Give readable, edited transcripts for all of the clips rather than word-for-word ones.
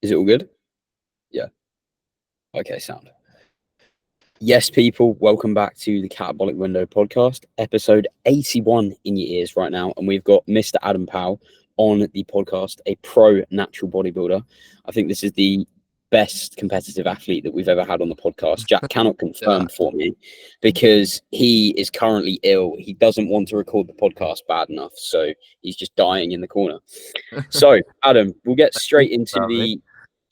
Is it all good? Yeah. Okay, sound. Yes, people, welcome back to the Catabolic Window podcast, episode 81 in your ears right now. And we've got Mr. Adam.Powe on the podcast, a pro natural bodybuilder. I think this is the best competitive athlete that we've ever had on the podcast. Jack cannot confirm for me because he is currently ill. He doesn't want to record the podcast bad enough, so he's just dying in the corner. So, Adam, we'll get straight into the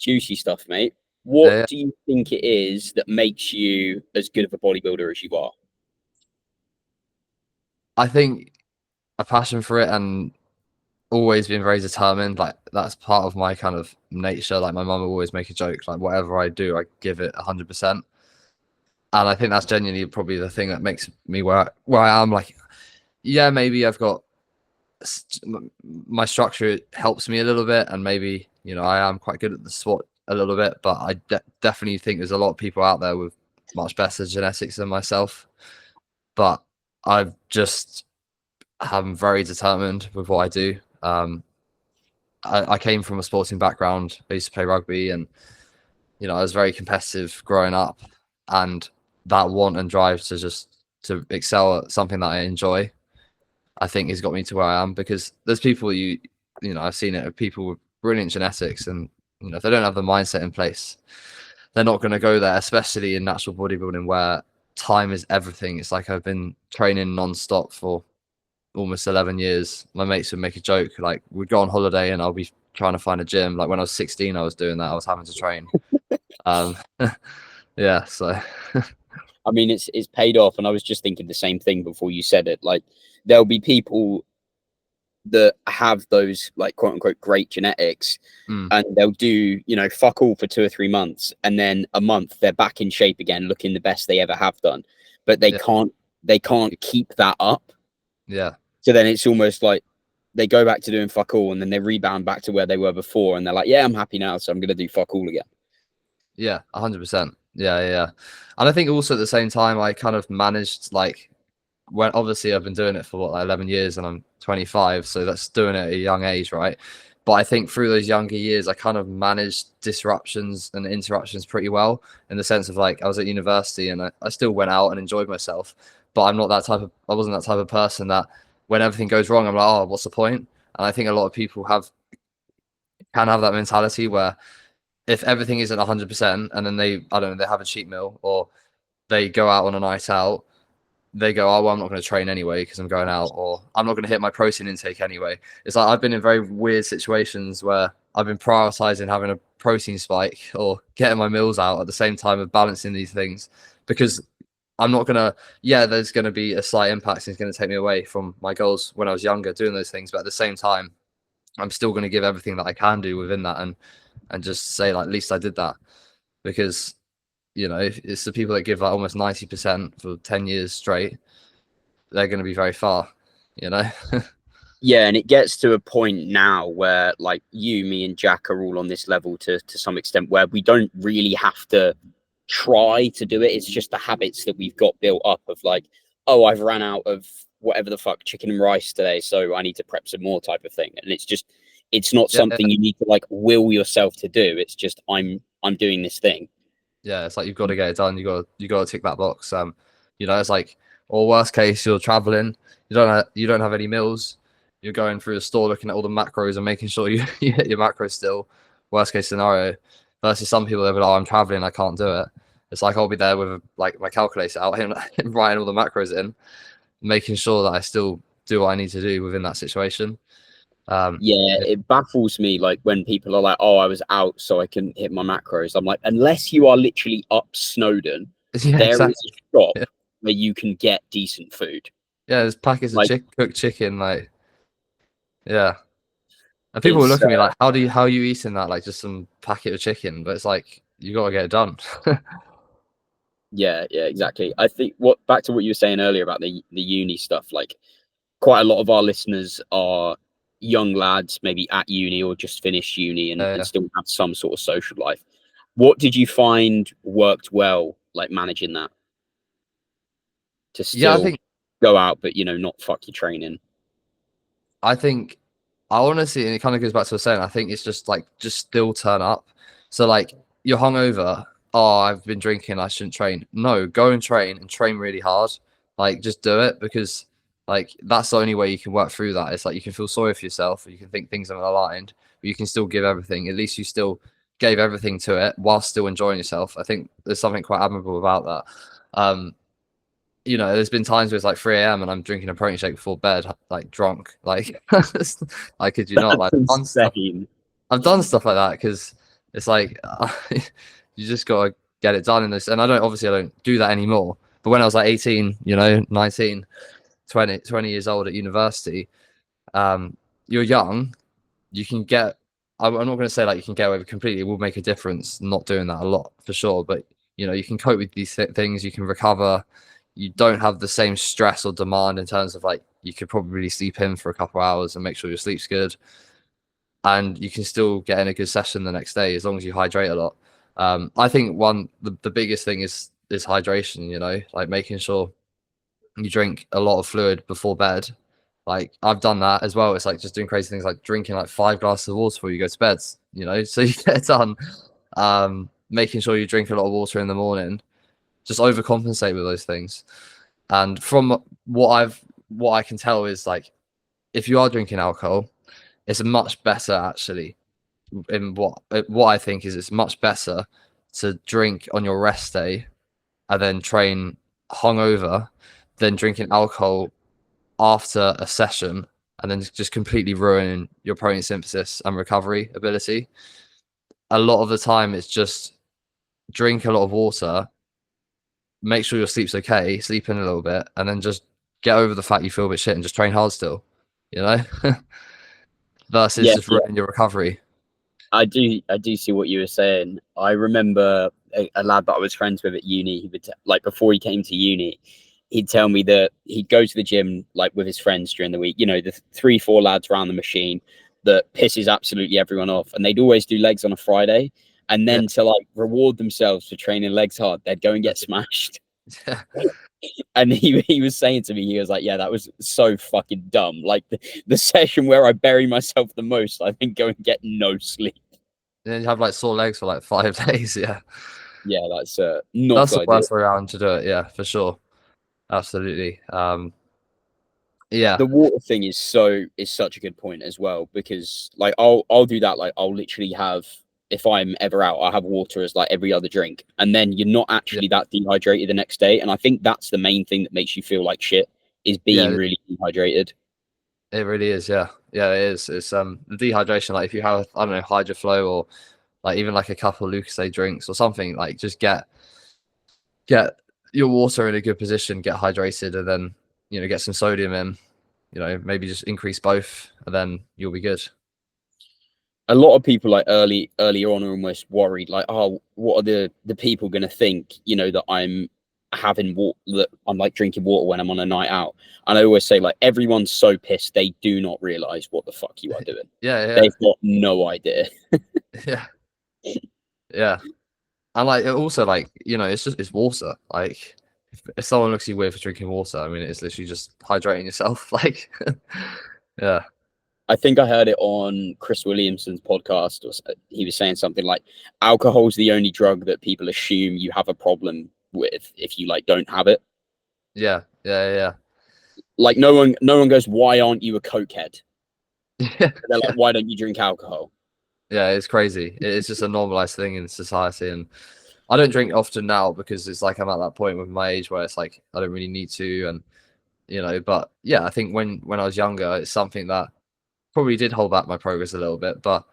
juicy stuff, mate. What do you think it is that makes you as good of a bodybuilder as you are? I think a passion for it and always been very determined. Like that's part of my kind of nature. Like my mum will always make a joke. Like whatever I do, I give it 100%. And I think that's genuinely probably the thing that makes me where I am. Like, yeah, maybe I've got my structure helps me a little bit, and maybe I am quite good at the sport a little bit. But I definitely think there's a lot of people out there with much better genetics than myself. But I'm very determined with what I do. I came from a sporting background. I used to play rugby, and I was very competitive growing up, and that want and drive to excel at something that I enjoy, I think has got me to where I am. Because there's people I've seen it, people with brilliant genetics, and if they don't have the mindset in place, they're not going to go there, especially in natural bodybuilding where time is everything. It's like I've been training non-stop for almost 11 years. My mates would make a joke, like we'd go on holiday and I'll be trying to find a gym. Like when I was 16, I was doing that. I was having to train. Yeah, so I mean, it's paid off, and I was just thinking the same thing before you said it. Like, there'll be people that have those, like, quote unquote great genetics, and they'll do fuck all for 2 or 3 months, and then a month they're back in shape again, looking the best they ever have done, but they can't keep that up. Yeah. So then it's almost like they go back to doing fuck all, and then they rebound back to where they were before, and they're like, yeah, I'm happy now, so I'm gonna do fuck all again. Yeah, 100%. Yeah. And I think also at the same time, I kind of managed, like, when obviously I've been doing it for like 11 years and I'm 25, so that's doing it at a young age, right? But I think through those younger years, I kind of managed disruptions and interruptions pretty well, in the sense of, like, I was at university and I still went out and enjoyed myself, but I wasn't that type of person that when everything goes wrong, I'm like, oh, what's the point? And I think a lot of people can have that mentality where if everything isn't 100% and then they have a cheat meal or they go out on a night out, they go, oh, well, I'm not going to train anyway because I'm going out, or I'm not going to hit my protein intake anyway. It's like I've been in very weird situations where I've been prioritizing having a protein spike or getting my meals out at the same time of balancing these things, because I'm not going to, there's going to be a slight impact and it's going to take me away from my goals when I was younger doing those things. But at the same time, I'm still going to give everything that I can do within that and just say, like, at least I did that. Because if it's the people that give like almost 90% for 10 years straight, they're going to be very far, Yeah, and it gets to a point now where, like, me and Jack are all on this level to some extent, where we don't really have to try to do it. It's just the habits that we've got built up of, like, oh, I've ran out of whatever the fuck chicken and rice today, so I need to prep some more, type of thing. And it's not something you need to, like, will yourself to do. It's just I'm doing this thing. Yeah, it's like you've got to get it done. You got to tick that box. It's like, or worst case, you're traveling, you don't have any meals, you're going through the store looking at all the macros and making sure you hit your macros still. Worst case scenario. Versus some people, they'll be like, oh, I'm traveling, I can't do it. It's like I'll be there with like my calculator out, and writing all the macros in, making sure that I still do what I need to do within that situation. It baffles me, like, when people are like, oh, I was out so I couldn't hit my macros. I'm like, unless you are literally up Snowdon, there is a shop where you can get decent food. Yeah, there's packets of cooked chicken, like, yeah. And people will look at me like, how are you eating that? Like, just some packet of chicken. But it's like, you got to get it done. Yeah, exactly. I think back to what you were saying earlier about the uni stuff, like, quite a lot of our listeners are young lads, maybe at uni or just finished uni and still have some sort of social life. What did you find worked well, like, managing that? To still go out, but not fuck your training. I think I honestly, and it kind of goes back to what I was saying, I think it's just like, just still turn up. So like, you're hungover. Oh, I've been drinking, I shouldn't train. No, go and train really hard. Like, just do it, because like that's the only way you can work through that. It's like you can feel sorry for yourself, or you can think things are aligned, but you can still give everything. At least you still gave everything to it while still enjoying yourself. I think there's something quite admirable about that. You know, there's been times where it's like 3 a.m. and I'm drinking a protein shake before bed, like drunk. Like, I kid you not. Like, Insane. I've done stuff like that because it's like you just gotta get it done in this. And I don't do that anymore. But when I was like 18, you know, 19, 20 years old at university, you're young. You can get. I'm not going to say like you can get away with completely. It will make a difference not doing that a lot for sure. But you know, you can cope with these things. You can recover. You don't have the same stress or demand in terms of like you could probably sleep in for a couple of hours and make sure your sleep's good, and you can still get in a good session the next day as long as you hydrate a lot. I think the biggest thing is hydration. You know, like making sure you drink a lot of fluid before bed. Like I've done that as well. It's like just doing crazy things like drinking like 5 glasses of water before you go to bed, you know, so you get it done. Making sure you drink a lot of water in the morning, just overcompensate with those things. And from what I can tell is like if you are drinking alcohol, it's much better actually. In what I think is it's much better to drink on your rest day and then train hungover than drinking alcohol after a session and then just completely ruining your protein synthesis and recovery ability. A lot of the time, it's just drink a lot of water, make sure your sleep's okay, sleep in a little bit, and then just get over the fact you feel a bit shit and just train hard still, you know, versus Yeah, just yeah. ruining your recovery. I do see what you were saying. I remember a lad that I was friends with at uni. He would like before he came to uni, he'd tell me that he'd go to the gym like with his friends during the week. You know, the 3, 4 lads around the machine that pisses absolutely everyone off, and they'd always do legs on a Friday. And Yeah. then to like reward themselves for training legs hard, they'd go and get smashed. Yeah. And he was saying to me, he was like, "Yeah, that was so fucking dumb. Like the session where I bury myself the most, I think go and get no sleep." And then you have like sore legs for like 5 days. Yeah. Yeah, that's not That's the ideal. worst way around to do it. Yeah, for sure. Absolutely. Yeah. The water thing is such a good point as well, because like I'll do that. Like I'll literally have, if I'm ever out, I'll have water as like every other drink, and then you're not Yeah. actually that dehydrated the next day. And I think that's the main thing that makes you feel like shit, is being Yeah. really dehydrated. It really is, yeah. Yeah, it is. It's the dehydration, like if you have, I don't know, HydroFlow or like even like a couple of Lucozade drinks or something, like just get your water in a good position, get hydrated, and then you know, get some sodium in, you know, maybe just increase both and then you'll be good. A lot of people like earlier on are almost worried, like, oh, what are the people gonna think, you know, that I'm having water, that I'm like drinking water when I'm on a night out. And I always say, like, everyone's so pissed they do not realize what the fuck you are doing. Yeah, yeah. They've got no idea. Yeah. Yeah. And like it also, like, you know, it's water. Like if someone looks at you weird for drinking water, I mean it's literally just hydrating yourself. Like yeah. I think I heard it on Chris Williamson's podcast, or he was saying something like, alcohol's the only drug that people assume you have a problem with if you like don't have it. Yeah. Yeah. Yeah. Like no one goes, why aren't you a cokehead? Yeah. They're like, Yeah. why don't you drink alcohol? Yeah, it's crazy. It's just a normalized thing in society, and I don't drink often now because it's like I'm at that point with my age where it's like I don't really need to, and you know. But yeah, I think when I was younger, it's something that probably did hold back my progress a little bit, but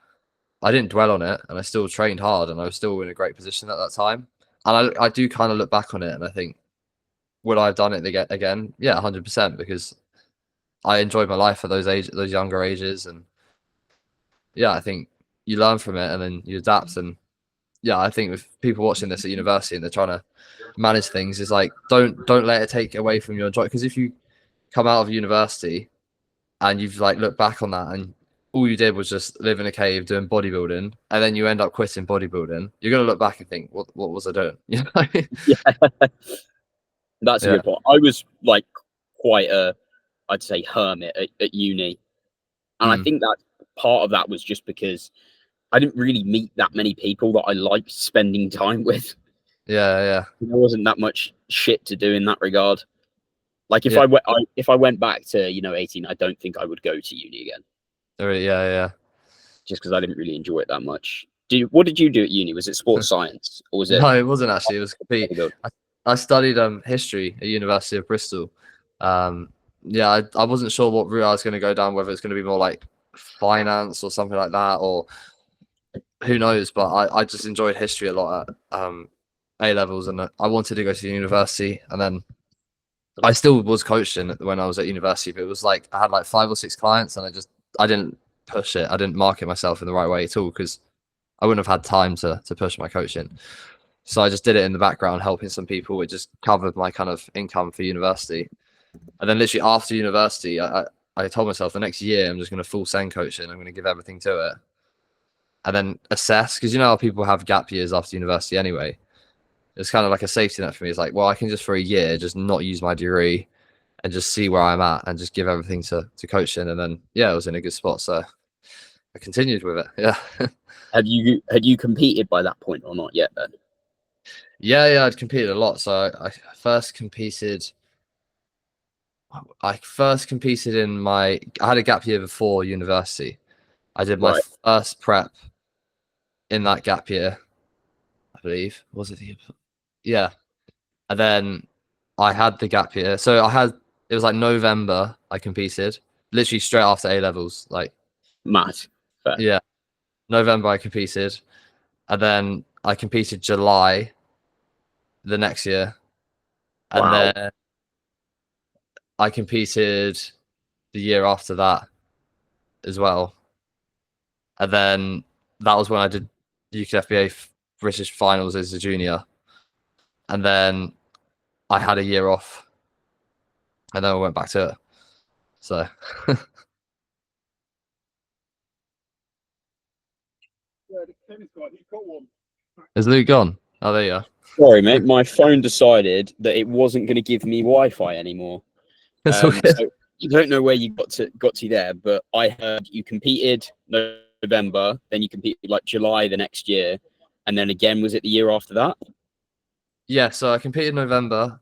I didn't dwell on it, and I still trained hard, and I was still in a great position at that time. And I do kind of look back on it, and I think, would I have done it again? Yeah, 100%, because I enjoyed my life at those younger ages, and yeah, I think you learn from it, and then you adapt. And yeah, I think with people watching this at university and they're trying to manage things, is like don't let it take away from your enjoyment. Because if you come out of university and you've like looked back on that and all you did was just live in a cave doing bodybuilding, and then you end up quitting bodybuilding, you're gonna look back and think, what was I doing? You know? Yeah, that's a Yeah. good point. I was like quite a, I'd say, hermit at uni. And I Mm. think that part of that was just because I didn't really meet that many people that I liked spending time with. Yeah. There wasn't that much shit to do in that regard. Like if Yeah. I went back to 18, I don't think I would go to uni again. Yeah. Just because I didn't really enjoy it that much. What did you do at uni? Was it sports science or was it? No, it wasn't actually. It was complete. Bodybuilding? I studied history at University of Bristol. Yeah, I wasn't sure what route I was going to go down, whether it's going to be more like finance or something like that, or who knows. But I just enjoyed history a lot at A levels, and I wanted to go to university. And then I still was coaching when I was at university, but it was like I had like 5 or 6 clients, and I didn't push it. I didn't market myself in the right way at all because I wouldn't have had time to push my coaching. So I just did it in the background, helping some people. It just covered my kind of income for university. And then literally after university, I told myself the next year I'm just going to full send coaching. I'm going to give everything to it. And then assess, because you know how people have gap years after university anyway. It's kind of like a safety net for me. It's like, well, I can just for a year just not use my degree and just see where I'm at and just give everything to coaching. And then, yeah, I was in a good spot. So I continued with it. Yeah. Had you competed by that point or not yet then? Yeah, I'd competed a lot. So I first competed in I had a gap year before university. I did my first prep in that gap year, I believe. Was it yeah. And then I had the gap year. So it was like November I competed, literally straight after A levels. Like Mad. Fair. Yeah. November I competed. And then I competed July the next year. And then I competed the year after that as well. And then that was when I did UKFBA British finals as a junior. And then I had a year off. And then I went back to it. So is Luke gone? Oh, there you are. Sorry, mate. My phone decided that it wasn't going to give me Wi-Fi anymore. So you don't know where you got to there, but I heard you competed November, then you competed like July the next year, and then again was it the year after that? Yeah, so I competed in November,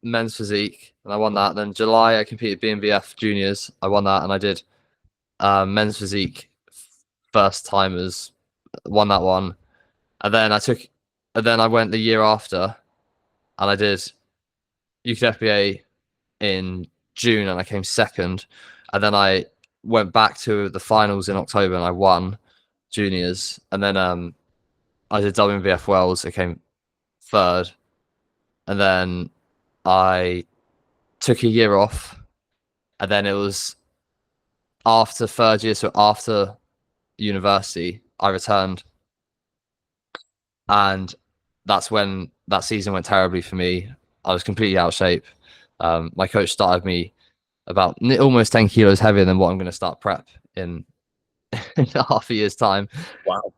men's physique, and I won that. Then July I competed BNBF juniors, I won that, and I did men's physique first timers, won that one. And then I went the year after, and I did UKFBA in June, and I came second. And then I went back to the finals in October, and I won juniors. And then I did WNBF Worlds, I came third. And then I took a year off, and then it was after third year, so after university, I returned. And that's when that season went terribly for me. I was completely out of shape. My coach started me about almost 10 kilos heavier than what I'm going to start prep in half a year's time. Wow.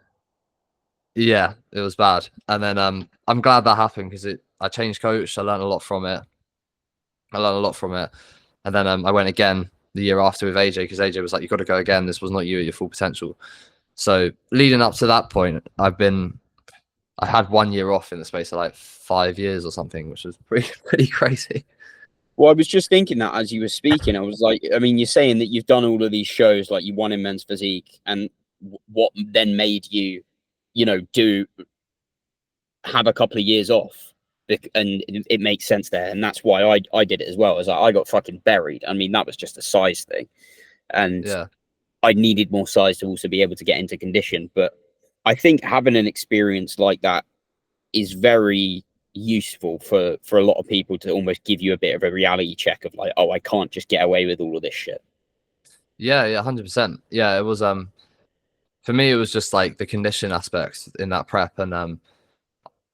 Yeah, it was bad. And then I'm glad that happened because I changed coach. I learned a lot from it. And then I went again the year after with AJ because AJ was like, "You've got to go again. This was not you at your full potential." So leading up to that point, I had 1 year off in the space of like 5 years or something, which was pretty crazy. Well, I was just thinking that as you were speaking, I was like, I mean, you're saying that you've done all of these shows, like you won in men's physique, and what then made you, have a couple of years off, and it makes sense there, and that's why I did it as well. As I got fucking buried. I mean, that was just a size thing, and yeah, I needed more size to also be able to get into condition. But I think having an experience like that is very useful for a lot of people to almost give you a bit of a reality check of like, oh, I can't just get away with all of this shit. Yeah, 100%. Yeah, it was for me it was just like the condition aspects in that prep, and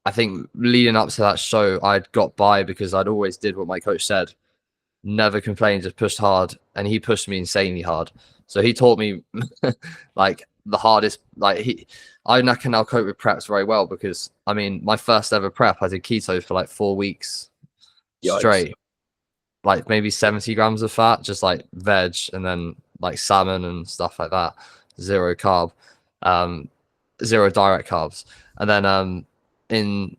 I think leading up to that show I'd got by because I'd always did what my coach said, never complained, just pushed hard, and he pushed me insanely hard. So he taught me like the hardest, like I can now cope with preps very well because I mean my first ever prep I did keto for like 4 weeks straight, like maybe 70 grams of fat, just like veg, and then like salmon and stuff like that, zero carb, zero direct carbs. And then in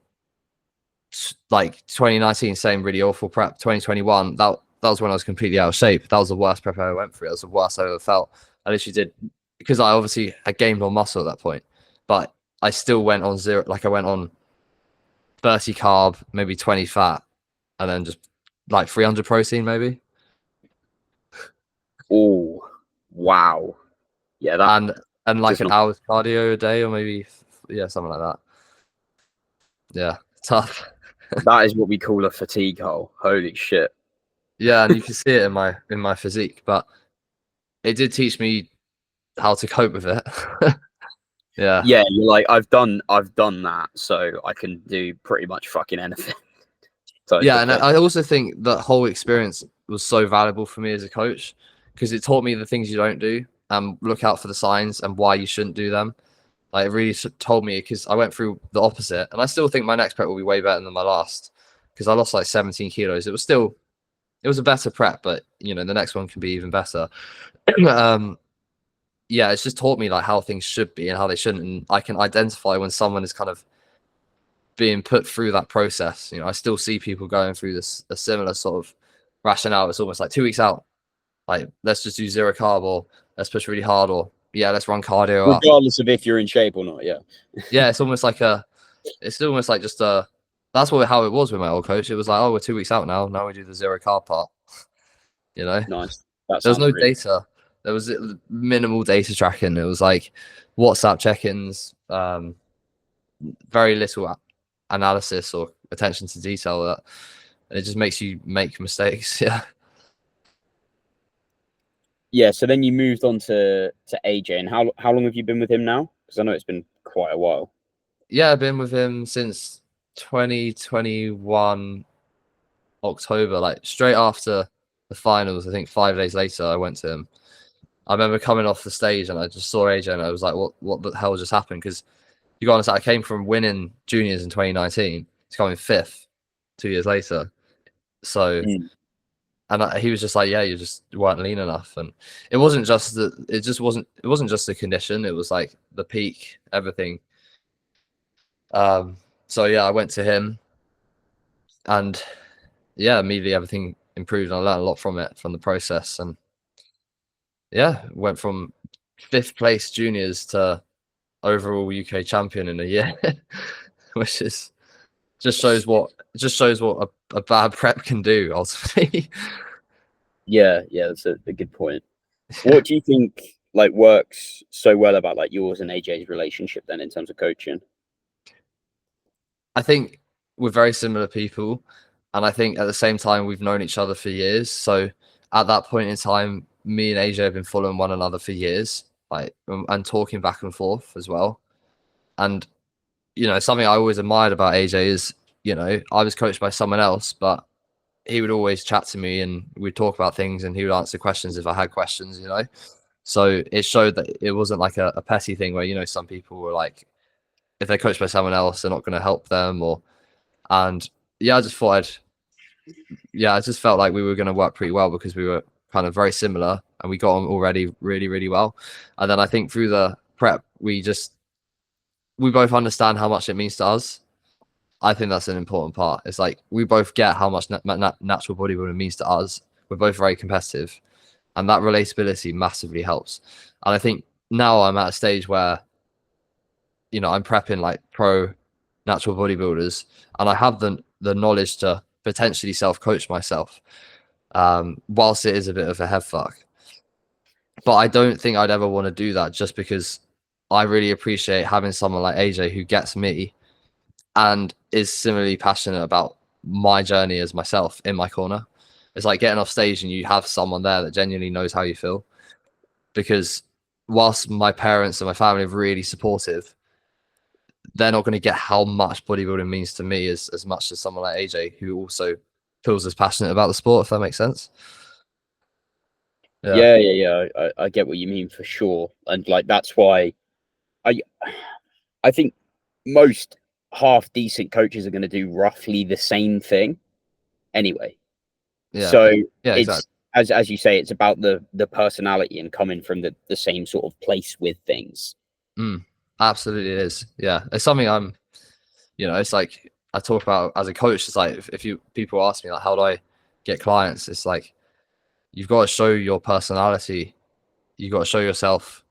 like 2019, same really awful prep. 2021, that was when I was completely out of shape. That was the worst prep I ever went through. That was the worst I ever felt. I literally did, because I obviously had gained more muscle at that point, but I still went on zero. Like I went on 30 carb, maybe 20 fat, and then just like 300 protein maybe. Oh, wow. Yeah, And like does an not. hour's cardio a day, or maybe, yeah, something like that. Yeah, tough. That is what we call a fatigue hole. Holy shit. Yeah, and you can see it in my physique, but it did teach me how to cope with it. Yeah. Yeah, you're like, I've done that, so I can do pretty much fucking anything. Type Yeah, of and thing. I also think that whole experience was so valuable for me as a coach, because it taught me the things you don't do and look out for the signs and why you shouldn't do them. Like it really told me, because I went through the opposite, and I still think my next prep will be way better than my last, because I lost like 17 kilos. It was a better prep, but you know, the next one can be even better. Yeah, it's just taught me like how things should be and how they shouldn't, and I can identify when someone is kind of being put through that process. You know, I still see people going through this a similar sort of rationale. It's almost like 2 weeks out, like let's just do zero carb, or let's push really hard, or yeah, let's run cardio up. Regardless of if you're in shape or not, yeah. Yeah, it's almost like just a, that's how it was with my old coach. It was like, oh, we're 2 weeks out now. Now we do the zero carb part. You know, Nice. That there was sounds no really data. There was minimal data tracking. It was like WhatsApp check-ins, very little analysis or attention to detail. That it just makes you make mistakes. Yeah. Yeah, so then you moved on to AJ, and how long have you been with him now? Because I know it's been quite a while. Yeah, I've been with him since 2021 October, like straight after the finals. I think 5 days later, I went to him. I remember coming off the stage and I just saw AJ and I was like, what the hell just happened? Because you got to understand, I came from winning juniors in 2019 to coming fifth 2 years later. So, and he was just like, yeah, you just weren't lean enough. And it wasn't just it wasn't just the condition. It was like the peak, everything. So yeah, I went to him, and yeah, immediately everything improved. I learned a lot from it, from the process. And yeah, went from fifth place juniors to overall UK champion in a year, which is just shows what a bad prep can do ultimately. Yeah, that's a good point. Yeah. What do you think like works so well about like yours and AJ's relationship then in terms of coaching? I think we're very similar people, and I think at the same time we've known each other for years. So at that point in time, me and AJ have been following one another for years, like and talking back and forth as well. And you know, something I always admired about AJ is, you know, I was coached by someone else, but he would always chat to me and we'd talk about things, and he would answer questions if I had questions, you know. So it showed that it wasn't like a petty thing where, you know, some people were like, if they're coached by someone else, they're not going to help them, or, and yeah, I just felt like we were going to work pretty well because we were kind of very similar and we got on already really, really well. And then I think through the prep, we both understand how much it means to us. I think that's an important part. It's like we both get how much natural bodybuilding means to us. We're both very competitive, and that relatability massively helps. And I think now I'm at a stage where, you know, I'm prepping like pro natural bodybuilders, and I have the knowledge to potentially self-coach myself, whilst it is a bit of a head fuck. But I don't think I'd ever want to do that, just because I really appreciate having someone like AJ who gets me and is similarly passionate about my journey as myself in my corner. It's like getting off stage and you have someone there that genuinely knows how you feel. Because whilst my parents and my family are really supportive, they're not going to get how much bodybuilding means to me as much as someone like AJ, who also feels as passionate about the sport, if that makes sense. Yeah. I get what you mean for sure. And like that's why I I think most half decent coaches are going to do roughly the same thing anyway. Yeah. So Yeah, it's exactly. as you say, it's about the personality and coming from the same sort of place with things. Absolutely, it is. Yeah, it's something I'm. It's like I talk about as a coach. It's like if people ask me like, how do I get clients? It's like you've got to show your personality. You got to show yourself.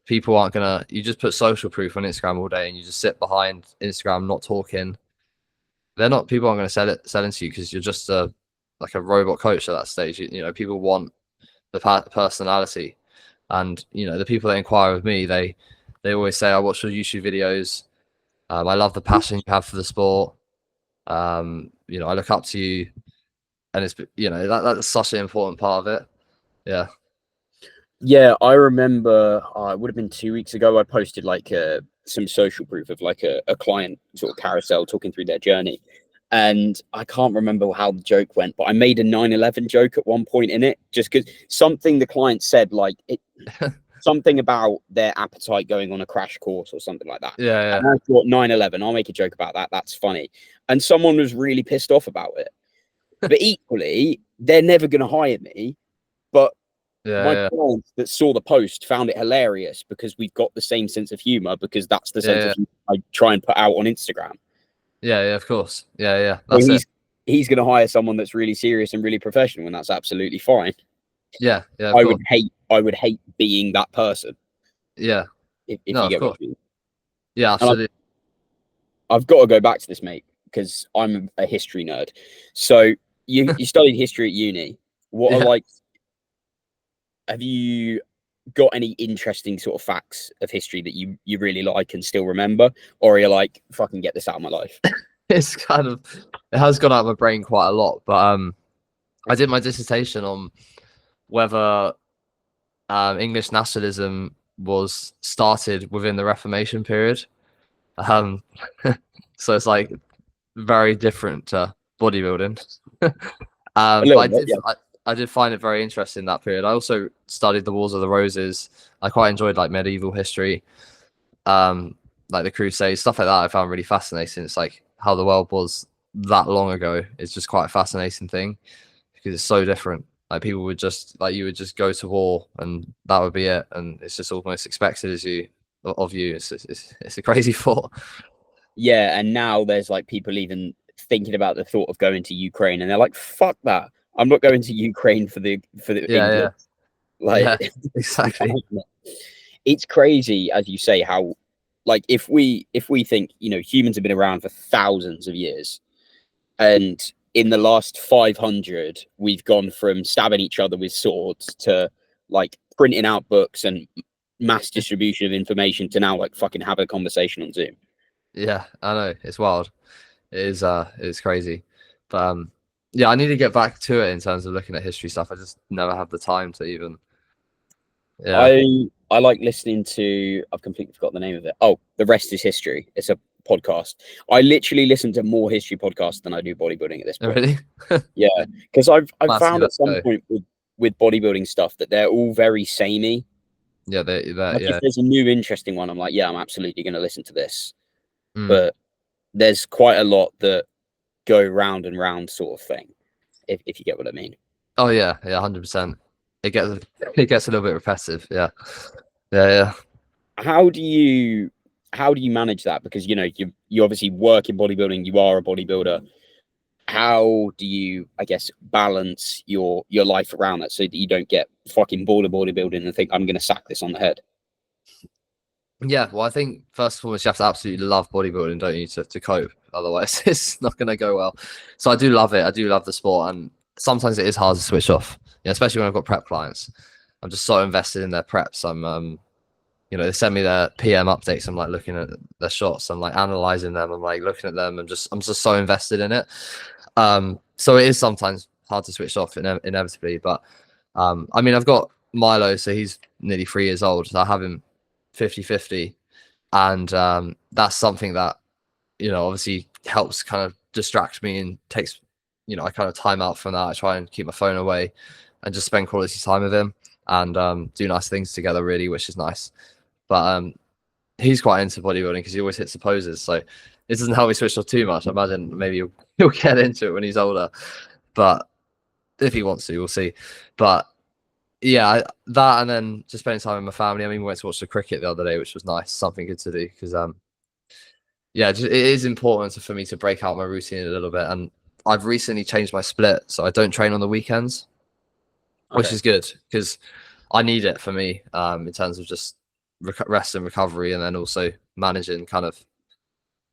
People aren't gonna. You just put social proof on Instagram all day, and you just sit behind Instagram not talking. People aren't gonna sell into you because you're just like a robot coach at that stage. People want the personality, and the people that inquire with me, they always say, I watch your YouTube videos. I love the passion you have for the sport. I look up to you, and it's that's such an important part of it. Yeah. Yeah, I remember it would have been 2 weeks ago. I posted like some social proof of like a client sort of carousel talking through their journey. And I can't remember how the joke went, but I made a 9/11 joke at one point in it, just because something the client said, like something about their appetite going on a crash course or something like that. Yeah. And I thought 9/11, I'll make a joke about that. That's funny. And someone was really pissed off about it. But equally, they're never going to hire me. But my clients that saw the post found it hilarious because we've got the same sense of humor, because that's the sense of humor I try and put out on Instagram. Yeah, of course. Yeah. That's it. He's going to hire someone that's really serious and really professional, and that's absolutely fine. Yeah. I would hate being that person. Yeah. If you get what I mean. Yeah, absolutely. I've got to go back to this, mate, because I'm a history nerd. So you studied history at uni. Have you got any interesting sort of facts of history that you really like and still remember, or are you like, fucking get this out of my life? It has gone out of my brain quite a lot, but I did my dissertation on whether English nationalism was started within the Reformation period. So it's like very different to bodybuilding. I did find it very interesting that period. I also studied the Wars of the Roses. I quite enjoyed like medieval history, like the Crusades, stuff like that. I found really fascinating. It's like how the world was that long ago. It's just quite a fascinating thing because it's so different. Like people would just you would just go to war and that would be it, and it's just almost expected of you. It's a crazy thought. Yeah, and now there's like people even thinking about the thought of going to Ukraine, and they're like, "Fuck that! I'm not going to Ukraine for the England." Yeah. Like, exactly. It's crazy, as you say, how like if we think humans have been around for thousands of years, and in the last 500 we've gone from stabbing each other with swords to like printing out books and mass distribution of information to now like fucking have a conversation on Zoom. Yeah, I know, it's wild. It's crazy, but yeah, I need to get back to it in terms of looking at history stuff. I just never have the time to even. Yeah, I like listening to, I've completely forgot the name of it. Oh, The Rest is History. It's a podcast. I literally listen to more history podcasts than I do bodybuilding at this point. really? Yeah, because I've found at Let's some go. point with bodybuilding stuff that they're all very samey. Yeah, Like yeah. if there's a new interesting one, I'm like, yeah, I'm absolutely going to listen to this. Mm. But there's quite a lot that go round and round sort of thing, if you get what I mean. Oh yeah, 100%. It gets a little bit repetitive. Yeah. How do you manage that? Because you obviously work in bodybuilding, you are a bodybuilder. How do you, I guess, balance your life around that so that you don't get fucking bored of bodybuilding and think, I'm going to sack this on the head? Yeah, well, I think first and foremost, you have to absolutely love bodybuilding, don't you, to cope? Otherwise, it's not going to go well. So I do love it. I do love the sport, and sometimes it is hard to switch off. Especially when I've got prep clients. I'm just so invested in their preps. I'm, they send me their PM updates. I'm like looking at their shots. I'm like analyzing them. I'm like looking at them. I'm just so invested in it. So it is sometimes hard to switch off inevitably. But I mean, I've got Milo, so he's nearly 3 years old. So I have him 50-50, and that's something that obviously helps kind of distract me and takes I kind of time out from that. I try and keep my phone away and just spend quality time with him and do nice things together, really, which is nice. But he's quite into bodybuilding because he always hits the poses, so it doesn't help me switch off too much. I imagine maybe he'll get into it when he's older, but if he wants to, we'll see. But yeah, that, and then just spending time with my family. I mean, we went to watch the cricket the other day, which was nice, something good to do, because yeah, it is important for me to break out my routine a little bit. And I've recently changed my split, so I don't train on the weekends, which is good, because I need it for me, in terms of just rest and recovery, and then also managing kind of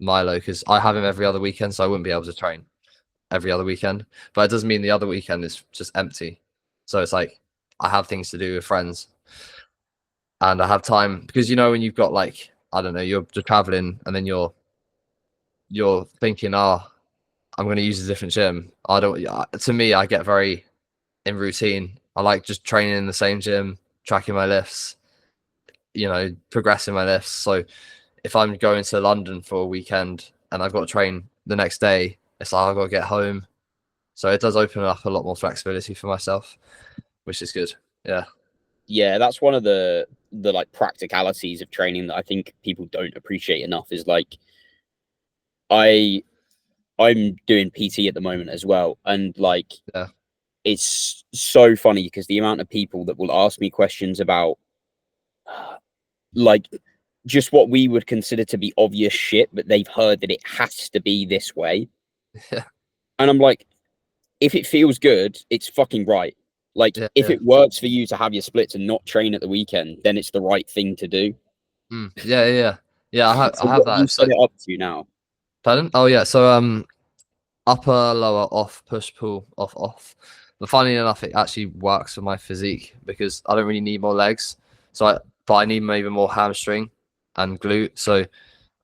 Milo, because I have him every other weekend, so I wouldn't be able to train every other weekend. But it doesn't mean the other weekend is just empty. So it's like I have things to do with friends, and I have time, because when you've got, like, I don't know, you're traveling, and then you're thinking, oh, I'm going to use a different gym. I don't. To me, I get very in routine. I like just training in the same gym, tracking my lifts, progressing my lifts. So if I'm going to London for a weekend and I've got to train the next day, it's like I've got to get home. So it does open up a lot more flexibility for myself, which is good. Yeah. Yeah, that's one of the like practicalities of training that I think people don't appreciate enough, is like I'm doing PT at the moment as well, and like Yeah. it's so funny because the amount of people that will ask me questions about like just what we would consider to be obvious shit, but they've heard that it has to be this way. Yeah. And I'm like, if it feels good, it's fucking right. Like, Yeah. if it works for you to have your splits and not train at the weekend, then it's the right thing to do. Yeah. Yeah. Yeah. So I have what have you that. So, set it up to now? pardon? Oh yeah. So upper, lower, off, push, pull, off, off. But funnily enough, it actually works for my physique, because I don't really need more legs. But I need maybe more hamstring and glute. So